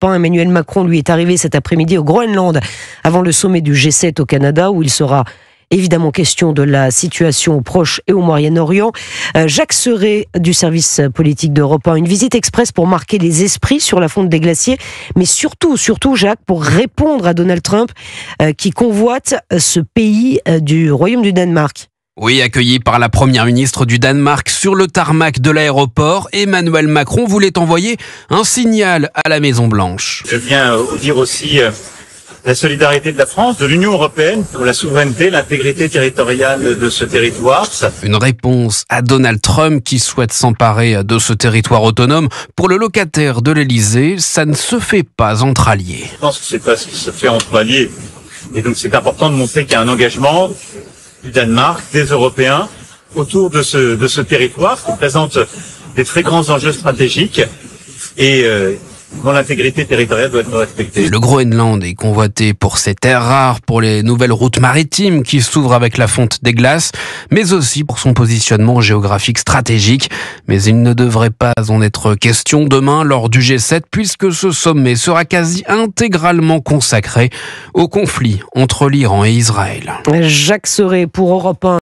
1. Emmanuel Macron, lui, est arrivé cet après-midi au Groenland avant le sommet du G7 au Canada, où il sera évidemment question de la situation au Proche et au Moyen-Orient. Jacques Serret du service politique d'Europe 1, une visite express pour marquer les esprits sur la fonte des glaciers, mais surtout Jacques, pour répondre à Donald Trump qui convoite ce pays du Royaume du Danemark. Oui, accueilli par la première ministre du Danemark sur le tarmac de l'aéroport, Emmanuel Macron voulait envoyer un signal à la Maison-Blanche. Je viens dire aussi la solidarité de la France, de l'Union européenne pour la souveraineté, l'intégrité territoriale de ce territoire. Une réponse à Donald Trump qui souhaite s'emparer de ce territoire autonome. Pour le locataire de l'Elysée, ça ne se fait pas entre alliés. Je pense que c'est pas ce qui se fait entre alliés. Et donc c'est important de montrer qu'il y a un engagement du Danemark, des Européens, autour de ce territoire qui présente des très grands enjeux stratégiques et dont l'intégrité territoriale doit être respectée. Le Groenland est convoité pour ses terres rares, pour les nouvelles routes maritimes qui s'ouvrent avec la fonte des glaces, mais aussi pour son positionnement géographique stratégique. Mais il ne devrait pas en être question demain lors du G7, puisque ce sommet sera quasi intégralement consacré au conflit entre l'Iran et Israël. Jacques Serret pour Europe 1.